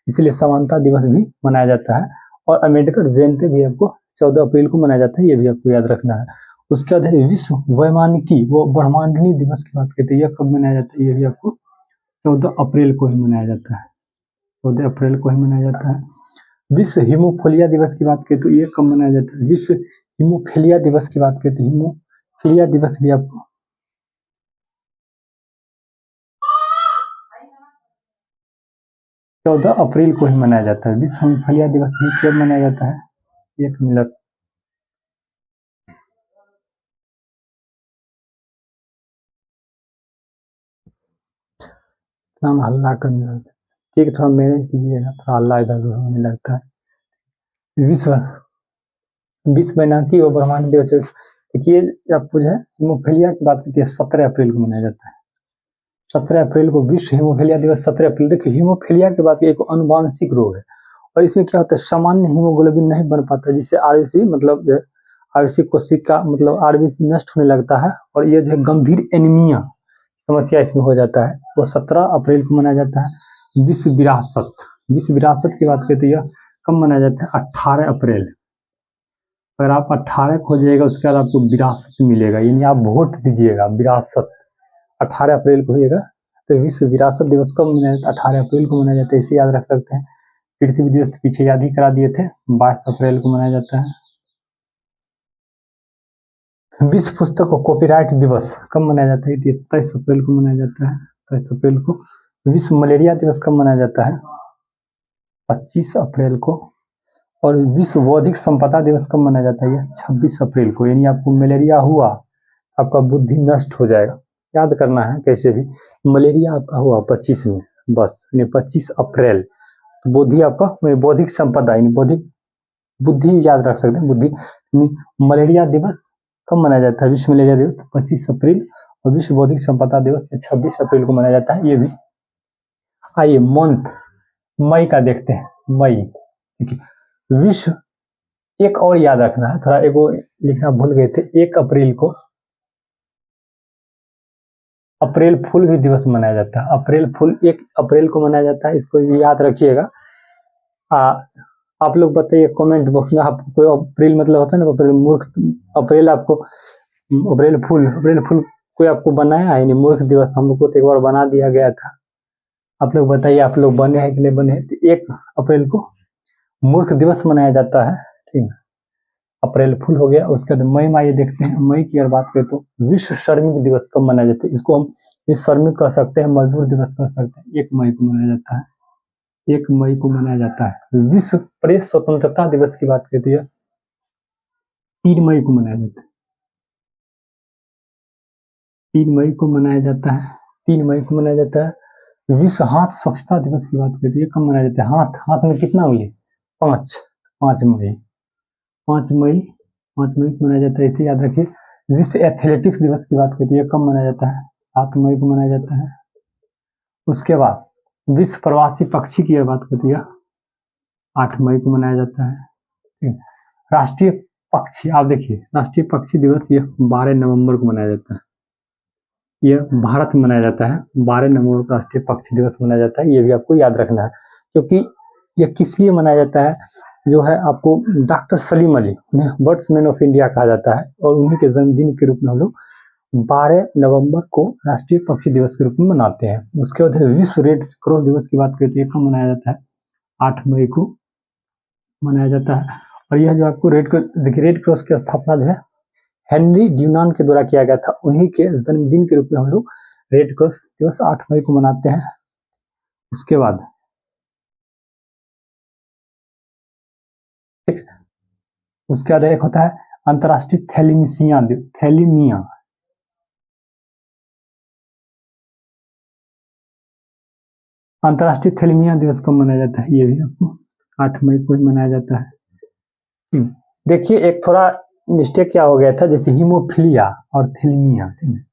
इसलिए समानता दिवस भी मनाया जाता है। और अम्बेडकर जयंती भी आपको 14 अप्रैल को मनाया जाता है, ये भी आपको याद रखना है। उसके बाद विश्व वैमानिकी व ब्रह्मांडनी दिवस की बात करते हैं, यह कब मनाया जाता है, ये भी आपको 14 अप्रैल को ही मनाया जाता है, 14 अप्रैल को ही मनाया जाता है। विश्व हीमोफीलिया दिवस की बात करें तो ये कब मनाया जाता है, विश्व हीमोफीलिया दिवस की बात करते हैं, हीमोफीलिया दिवस भी आपको 14 अप्रैल को ही मनाया जाता है। विश्व हीमोफीलिया दिवस भी कब मनाया जाता है, 1 मिनट, हल्ला करने लगता है, ठीक थोड़ा मैनेज कीजिएगा, थोड़ा हल्ला इधर उधर होने लगता है। विश्व वैज्ञानिकी व ब्रह्मांड दिवस देखिए आपको जो है हीमोफीलिया की बात करती है 17 अप्रैल को मनाया जाता है, 17 अप्रैल को विश्व हीमोफीलिया दिवस 17 अप्रैल। देखिए हीमोफीलिया की बात एक अनुवांशिक रोग है, और इसमें क्या होता है सामान्य हीमोग्लोबिन नहीं बन पाता, जिससे आरबीसी मतलब आरबीसी कोशिका मतलब आरबीसी नष्ट होने लगता है, और ये जो है गंभीर एनीमिया समस्या इसमें हो जाता है। वो 17 अप्रैल को मनाया जाता है। विश्व विरासत की बात करें तो यह कब मनाया जाता है, 18 अप्रैल। अगर आप 18 को हो जाएगा उसके बाद आपको विरासत मिलेगा, यानी आप वोट दीजिएगा, विरासत 18 अप्रैल को होगा। तो विश्व विरासत दिवस कब मनाया जाता है, 18 अप्रैल को मनाया जाता है, इसे याद रख सकते हैं। पृथ्वी दिवस पीछे याद ही करा दिए थे, 22 अप्रैल को मनाया जाता है। विश्व पुस्तक और कॉपीराइट दिवस कब मनाया जाता है, 23 अप्रैल को मनाया जाता है, 23 अप्रैल को। विश्व मलेरिया दिवस कब मनाया जाता है, 25 अप्रैल को। और विश्व बौद्धिक संपदा दिवस कब मनाया जाता है, 26 अप्रैल को। यानी आपको मलेरिया हुआ आपका बुद्धि नष्ट हो जाएगा, याद करना है कैसे भी। मलेरिया आपका हुआ 25 में, बस यानी 25 अप्रैल। तो बुद्धि आपका बौद्धिक संपदा यानी बौद्धिक बुद्धि याद रख सकते हैं, बुद्धि। मलेरिया दिवस कब मनाया जाता है, विश्व मलेरिया दिवस 25 अप्रैल। और विश्व बौद्धिक संपदा दिवस 26 अप्रैल को मनाया जाता है, ये भी। आइए मंथ मई का देखते हैं। मई, देखिए विश्व, एक और याद रखना है, थोड़ा एगो लिखना भूल गए थे, 1 अप्रैल को अप्रैल फूल भी दिवस मनाया जाता है। अप्रैल फूल 1 अप्रैल को मनाया जाता है, इसको भी याद रखिएगा। आप लोग बताइए कमेंट बॉक्स में, आपको कोई अप्रैल मतलब होता है ना, अप्रैल मूर्ख, अप्रैल आपको अप्रैल फूल कोई आपको बनाया है नहीं, मूर्ख दिवस हम लोग को तो एक बार बना दिया गया था। आप लोग बताइए आप लोग बने हैं कि नहीं बने हैं। तो 1 अप्रैल को मूर्ख दिवस मनाया जाता है, ठीक है। अप्रैल फूल हो गया। उसके बाद मई में आइए देखते हैं। मई की अगर बात करें तो विश्व श्रमिक दिवस कब मनाया जाता है, इसको हम विश्व श्रमिक कह सकते हैं, मजदूर दिवस कह सकते हैं। 1 मई को मनाया जाता है, 1 मई को मनाया जाता है। विश्व प्रेस स्वतंत्रता दिवस की बात करती है, 3 मई को मनाया जाता है, 3 मई को मनाया जाता है, 3 मई को मनाया जाता है। विश्व हाथ स्वच्छता दिवस की बात करती है, कब मनाया जाता है, हाथ में कितना उंगली, 5 मई, 5 मई, 5 मई को मनाया जाता है, इसे याद रखिए। विश्व एथलेटिक्स दिवस की बात करती है, कब मनाया जाता है, 7 मई को मनाया जाता है। उसके बाद विश्व प्रवासी पक्षी की बात करती है, 8 मई को मनाया जाता है। राष्ट्रीय पक्षी, आप देखिए राष्ट्रीय पक्षी दिवस ये 12 नवंबर को मनाया जाता है, ये भारत में मनाया जाता है। 12 नवंबर को राष्ट्रीय पक्षी दिवस मनाया जाता है, ये भी आपको याद रखना है, क्योंकि ये किस लिए मनाया जाता है, जो है आपको डॉक्टर सलीम अली, उन्हें बर्ड्समैन ऑफ इंडिया कहा जाता है, और उन्हीं के जन्मदिन के रूप में हम लोग 12 नवंबर को राष्ट्रीय पक्षी दिवस के रूप में मनाते हैं। उसके बाद विश्व रेड क्रॉस दिवस की बात करते हैं, कब मनाया जाता है, 8 मई को मनाया जाता है। और यह जो आपको देखिए रेड क्रॉस की स्थापना जो है हेनरी ड्यूनान के द्वारा किया गया था, उन्हीं के जन्मदिन के रूप में हम लोग रेड क्रॉस दिवस 8 मई को मनाते हैं। उसके बाद एक होता है अंतर्राष्ट्रीय थैलीमिया, अंतर्राष्ट्रीय थैलीमिया दिवस कब मनाया जाता है, ये भी आपको 8 मई को ही मनाया जाता है। देखिए एक थोड़ा मिस्टेक क्या हो गया था, जैसे हीमोफीलिया और थैलीमिया, ठीक है।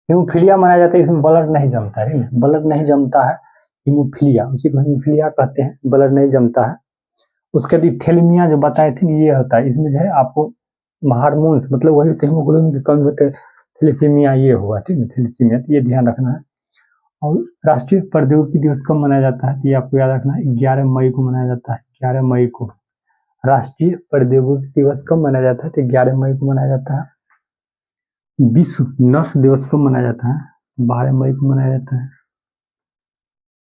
हीमोफीलिया मनाया जाता है, इसमें ब्लड नहीं जमता है, ब्लड नहीं जमता है, हीमोफीलिया, उसी को हीमोफीलिया कहते हैं, ब्लड नहीं जमता है। उसके बाद थैलीमिया जो बताए थे, ये होता है, इसमें जो है आपको हार्मोन्स, मतलब वही हीमोग्लोबिन की कमी होते हैं, थैलेसीमिया ये हुआ, ठीक है, थैलेसीमिया, तो ये ध्यान रखना है। और राष्ट्रीय प्रौद्योगिकी दिवस कब मनाया जाता है, तो ये आपको याद रखना है, 11 मई को मनाया जाता है, 11 मई को राष्ट्रीय प्रौद्योगिकी दिवस कब मनाया जाता है, तो 11 मई को मनाया जाता है। विश्व नर्स दिवस कब मनाया जाता है, 12 मई को मनाया जाता है।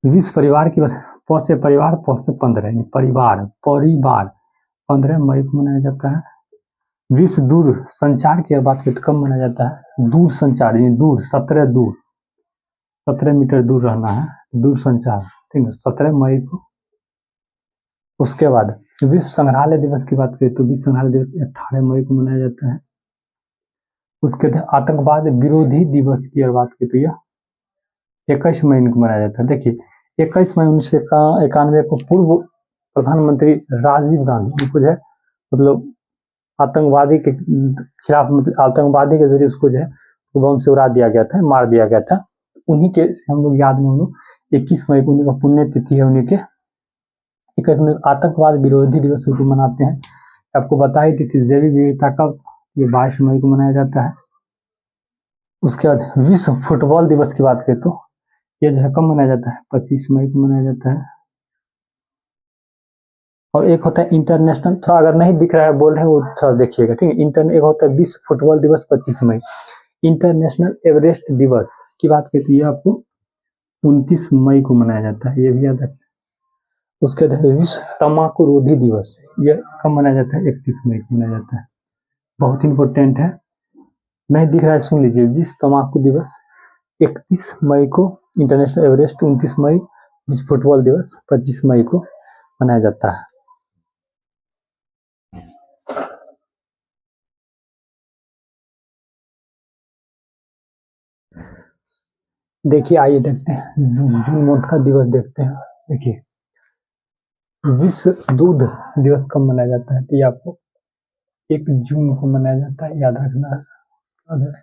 विश्व परिवार की प से परिवार, प से 15, परिवार 15 मई को मनाया जाता है। विश्व दूर संचार की बात करें तो कब मनाया जाता है, दूर संचार, दूर 17 मीटर दूर रहना है, दूर संचार, ठीक है, 17 मई को। उसके बाद विश्व संग्रहालय दिवस की बात करें तो विश्व संग्रहालय दिवस 18 मई को मनाया जाता है। उसके बाद आतंकवाद विरोधी दिवस की बात करें तो यह 21 मई को मनाया जाता है। देखिए 21 मई 1991 को पूर्व प्रधानमंत्री राजीव गांधी को जो है मतलब आतंकवादी के खिलाफ, मतलब आतंकवादी के जरिए उसको जो है बम से उड़ा दिया गया था, मार दिया गया था। उन्हीं के हम लोग याद में हम लोग 21 मई को उन्हीं का पुण्य तिथि है, उन्हीं के 21 मई आतंकवाद विरोधी दिवस को मनाते हैं। आपको बता ही थी जैविक विविधता कब, ये 22 मई को मनाया जाता है। उसके बाद विश्व फुटबॉल दिवस की बात करें तो ये जो है कब मनाया जाता है, 25 मई को मनाया जाता है। और एक होता है इंटरनेशनल, थोड़ा अगर नहीं दिख रहा है बोल रहे हैं वो थोड़ा देखिएगा, ठीक है। एक होता है विश्व फुटबॉल दिवस 25 मई। इंटरनेशनल एवरेस्ट दिवस की बात करती है आपको 29 मई को मनाया जाता है, ये भी याद रखें। उसके बाद विश्व तम्बाकू रोधी दिवस, ये कब मनाया जाता है, 31 मई को मनाया जाता है, बहुत इंपॉर्टेंट है, नहीं दिख रहा है सुन लीजिए। विश्व तम्बाकू दिवस 31 मई को, इंटरनेशनल एवरेस्ट 29 मई, विश्व फुटबॉल दिवस 25 मई को मनाया जाता है। देखिए आइए देखते हैं जून मंथ का दिवस देखते हैं। देखिए विश्व दूध दिवस कब मनाया जाता है, तो ये आपको 1 जून को मनाया जाता है, याद रखना है। बाद है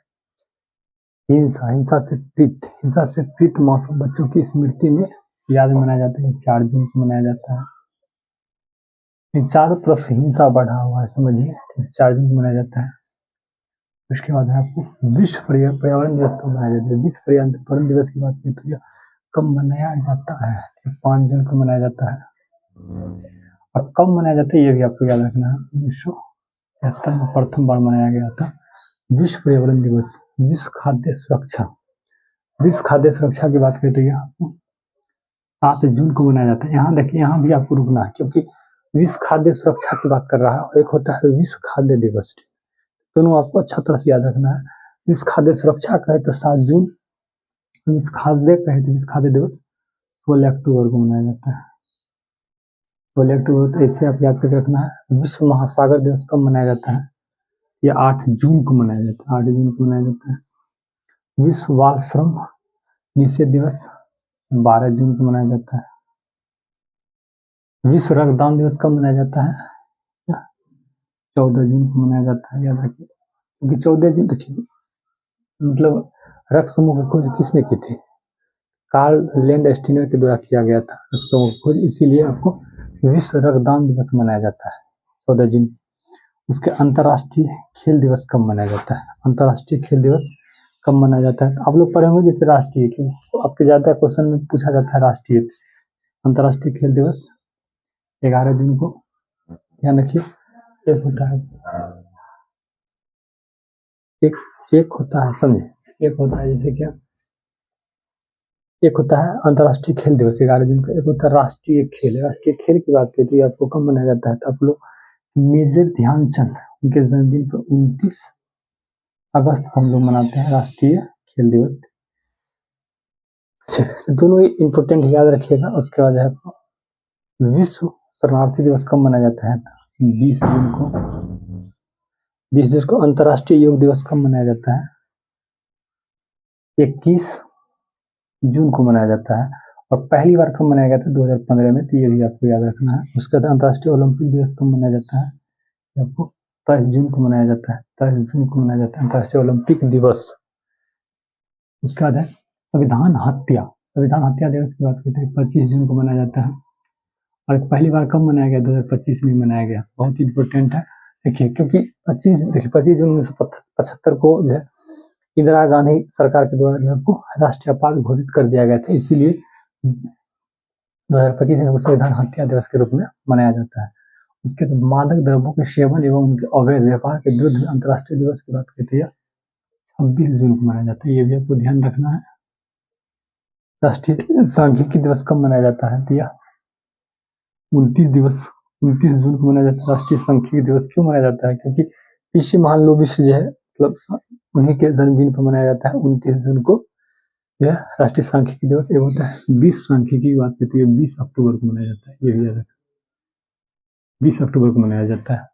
हिंसा, हिंसा से पीड़ित मासूम बच्चों की स्मृति में याद मनाया जाता है, 4 जून को मनाया जाता है। ये चारों तरफ से हिंसा बढ़ा हुआ है, समझिए, 4 जून को मनाया जाता है। उसके बाद है आपको विश्व पर्यावरण दिवस कब मनाया जाता है। विश्व पर्यावरण दिवस की बात करें तो यह कब मनाया जाता है, 5 जून को मनाया जाता है। और कब मनाया जाता है ये भी आपको याद रखना है। 1973 में प्रथम बार मनाया गया था विश्व पर्यावरण दिवस। विश्व खाद्य सुरक्षा, विश्व खाद्य सुरक्षा की बात करें तो यह 7 जून को मनाया जाता है। यहाँ देखिए, यहाँ भी आपको रुकना है क्योंकि विश्व खाद्य सुरक्षा की बात कर रहा है और एक होता है विश्व खाद्य दिवस। दोनों आपको अच्छा तरह से याद रखना है। विश्व खाद्य सुरक्षा कहे तो 7 जून, विश्व खाद्य कहे तो विश्व खाद्य दिवस 16 अक्टूबर को मनाया जाता है। 16 अक्टूबर तो ऐसे आप याद करके रखना है। विश्व महासागर दिवस कब मनाया जाता है, ये 8 जून को मनाया जाता है, 8 जून को मनाया जाता है। विश्व बाल श्रम निषेध दिवस 12 जून को मनाया जाता है। विश्व रक्तदान दिवस कब मनाया जाता है, 14 जून को मनाया जाता है, याद रखिए। क्योंकि 14 जून देखिए, मतलब रक्त समूह की खोज किसने की थी, कार्ल लैंडस्टीनर के द्वारा किया गया था रक्त समूह की खोज, इसीलिए आपको विश्व रक्तदान दिवस मनाया जाता है 14 जून। उसके अंतर्राष्ट्रीय खेल दिवस कब मनाया जाता है, अंतर्राष्ट्रीय खेल दिवस कब मनाया जाता है, तो आप लोग पढ़े होंगे जैसे राष्ट्रीय, क्यों तो आपके ज्यादा क्वेश्चन में पूछा जाता है राष्ट्रीय। अंतर्राष्ट्रीय खेल दिवस 11 जून को, ध्यान रखिए। एक होता है एक होता है, समझे, एक होता है जैसे क्या, एक होता है अंतर्राष्ट्रीय खेल दिवस 11 जून को, एक होता है राष्ट्रीय खेल। राष्ट्रीय खेल की बात करें तो आपको कब मनाया जाता है, तो आप लोग मेजर ध्यानचंद उनके जन्मदिन पर 29 अगस्त को हम लोग मनाते हैं राष्ट्रीय खेल दिवस। तो दोनों ही इंपोर्टेंट याद रखिएगा। उसके बाद है विश्व शरणार्थी दिवस कब मनाया जाता है, 20 जून को। 20 जून को। अंतर्राष्ट्रीय योग दिवस कब मनाया जाता है, 21 जून को मनाया जाता है। और पहली बार कब मनाया गया था, 2015 में, तो ये भी आपको याद रखना है। उसके बाद अंतर्राष्ट्रीय ओलंपिक दिवस कब मनाया जाता है, आपको 23 जून को मनाया जाता है, 23 जून को मनाया जाता है अंतर्राष्ट्रीय ओलंपिक दिवस। उसके बाद है संविधान हत्या दिवस की बात करते हैं, 25 जून को मनाया जाता है। और पहली बार कब मनाया गया, 2025 में मनाया गया, बहुत ही इंपॉर्टेंट है। देखिए, क्योंकि 25 जून 1975 को जो है इंदिरा गांधी सरकार के द्वारा जो आपको राष्ट्रीय आपात घोषित कर दिया गया था, इसीलिए 2025 में संविधान हत्या दिवस के रूप में मनाया जाता है। उसके बाद मादक द्रव्यों के सेवन एवं उनके अवैध व्यापार के विरुद्ध अंतर्राष्ट्रीय दिवस की बात करते हैं, 26 जून को मनाया जाता है, ये भी आपको ध्यान रखना है। राष्ट्रीय सांख्यिकी दिवस कब मनाया जाता है, तो 29 जून को मनाया जाता है। राष्ट्रीय सांख्यिकी दिवस क्यों मनाया जाता है, क्योंकि पीसी महालनोबिस जो है, मतलब उन्हीं के जन्मदिन पर मनाया जाता है 29 जून को, यह राष्ट्रीय सांख्यिकी दिवस। एक होता है विश्व सांख्यिकी की बात करते हैं, 20 अक्टूबर को मनाया जाता है, ये भी याद रखें, 20 अक्टूबर को मनाया जाता है।